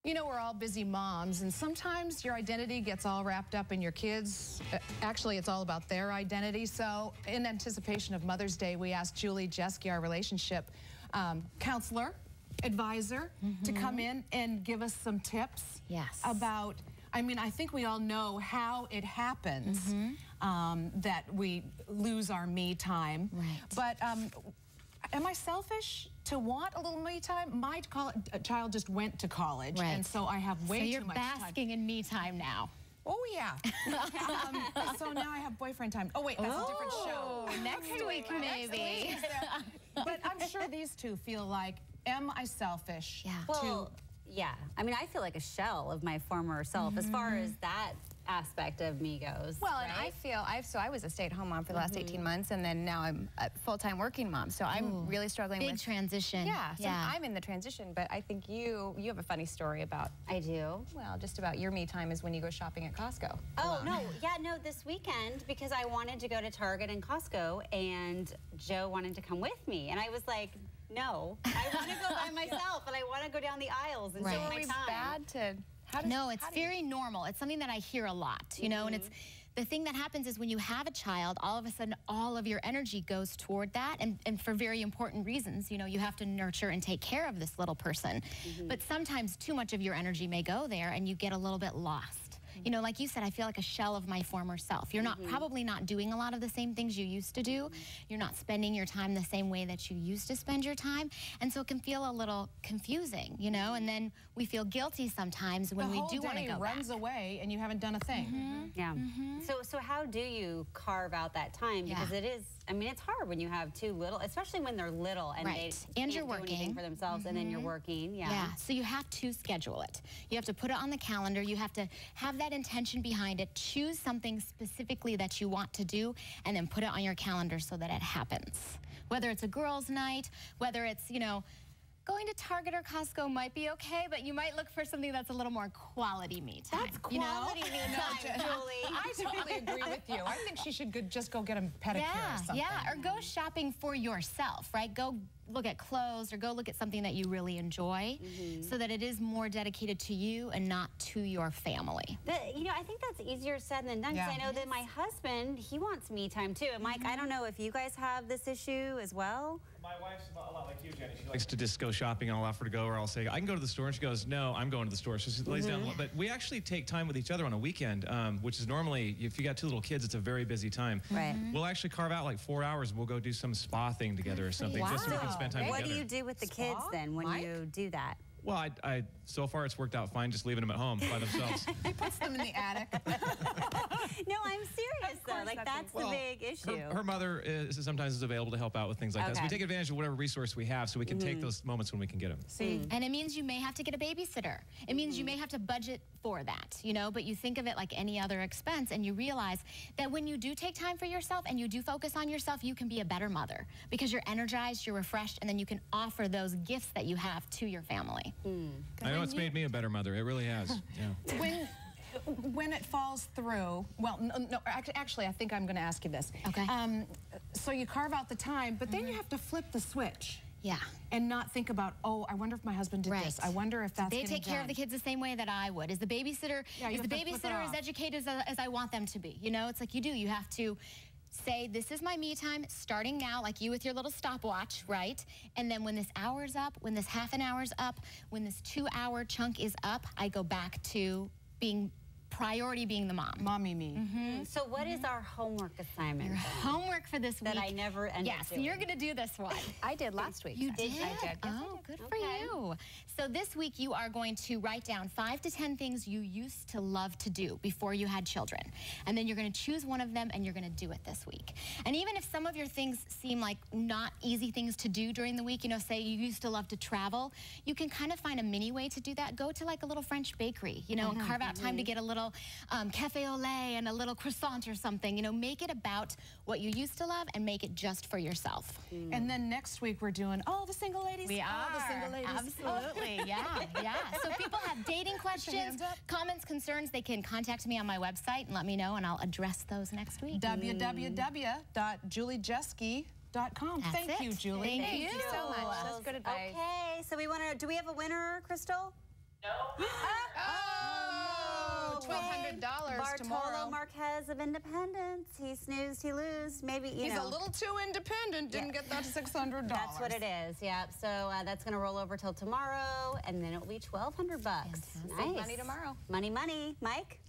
You know, we're all busy moms, and sometimes your identity gets all wrapped up in your kids. Actually, it's all about their identity. So in anticipation of Mother's Day, we asked Jeske, our relationship counselor, advisor, to come in and give us some tips about, I mean, I think we all know how it happens that we lose our me time. Right. But am I selfish to want a little me time? My child just went to college, and so I have way too much time. So you're basking in me time now. Oh, yeah. So now I have boyfriend time. Oh, wait, that's a different show. Next week, maybe. But I'm sure these two feel like, am I selfish? Yeah. Well, yeah. I mean, I feel like a shell of my former self as far as that aspect of me goes. Well, and I feel, so I was a stay-at-home mom for the last 18 months, and then now I'm a full-time working mom, so I'm really struggling with... Big transition. Yeah, so I'm in the transition, but I think you have a funny story about... I do? Well, just about your me time is when you go shopping at Costco. Oh, no, this weekend, because I wanted to go to Target and Costco, and Joe wanted to come with me, and I was like, no, I want to go by myself, and I want to go down the aisles and take my time. Bad to... No, it's very normal. It's something that I hear a lot, you know, and it's the thing that happens is when you have a child, all of a sudden all of your energy goes toward that, and for very important reasons. You know, you have to nurture and take care of this little person. But sometimes too much of your energy may go there and you get a little bit lost. You know, like you said, I feel like a shell of my former self. You're probably not doing a lot of the same things you used to do. You're not spending your time the same way that you used to spend your time. And so it can feel a little confusing, you know, and then we feel guilty sometimes when we do want to go back. The whole day runs away and you haven't done a thing. Yeah. So how do you carve out that time? Because it is, I mean, it's hard when you have two little, especially when they're little and they can't you're do working anything for themselves, and then you're working. Yeah, so you have to schedule it. You have to put it on the calendar. You have to have that intention behind it. Choose something specifically that you want to do, and then put it on your calendar so that it happens. Whether it's a girls' night, whether it's, you know, going to Target or Costco might be okay, but you might look for something that's a little more quality me time. That's quality me time, Julie. I totally agree with you. I think she should just go get a pedicure or something. Yeah, or go shopping for yourself, right? Go look at clothes or go look at something that you really enjoy so that it is more dedicated to you and not to your family. You know, I think that's easier said than done, because I know that my husband, he wants me time too. And Mike, I don't know if you guys have this issue as well. My wife's a lot like you, Jenny. She likes to just go shopping, and I'll offer to go, or I'll say, I can go to the store. And she goes, no, I'm going to the store. So she lays down. But we actually take time with each other on a weekend, which is normally, if you got two little kids, it's a very busy time. Right. We'll actually carve out like 4 hours, and we'll go do some spa thing together or something, just so we can spend time together. What do you do with the kids then when you do that? Well, so far it's worked out fine just leaving them at home by themselves. He puts them in the attic. No, I'm serious though. Like that's the big issue. Her mother sometimes is available to help out with things like that. So we take advantage of whatever resource we have so we can take those moments when we can get them. See, and it means you may have to get a babysitter. It means you may have to budget for that, you know, but you think of it like any other expense, and you realize that when you do take time for yourself and you do focus on yourself, you can be a better mother because you're energized, you're refreshed, and then you can offer those gifts that you have to your family. I know it's made me a better mother. It really has. When it falls through, well, no, actually, I think I'm going to ask you this. Okay. So you carve out the time, but then you have to flip the switch. Yeah. And not think about, oh, I wonder if my husband did this. I wonder if that's They take care of the kids the same way that I would. Is the babysitter as educated as I want them to be? You know, it's like you do. You have to say, this is my me time, starting now, like you with your little stopwatch, right? And then when this hour's up, when this half an hour's up, when this 2-hour chunk is up, I go back to being priority being the mom. Mommy me. So what is our homework assignment? Your homework for this week. That I never ended up doing. You're going to do this one. I did last week. You did? I did. Oh, good for you. So this week you are going to write down 5 to 10 things you used to love to do before you had children. And then you're going to choose one of them and you're going to do it this week. And even if some of your things seem like not easy things to do during the week, you know, say you used to love to travel, you can kind of find a mini way to do that. Go to like a little French bakery, you know, and carve out time to get a little cafe au lait and a little croissant or something. You know, make it about what you used to love and make it just for yourself. And then next week we're doing all the single ladies. We are. The single ladies. Absolutely. Yeah. So if people have dating questions, comments, concerns, they can contact me on my website and let me know, and I'll address those next week. www.juliejeske.com. Thank you, Julie. Thank you so much. That's good advice. Okay, so do we have a winner, Crystal? Oh, $1,200 Bartolo tomorrow. Marquez of Independence. He snoozed, he lose. Maybe, you He's know. a little too independent, didn't get that $600. That's what it is, yeah. So that's going to roll over till tomorrow, and then it will be $1,200. Nice. Money tomorrow. Money, money. Mike?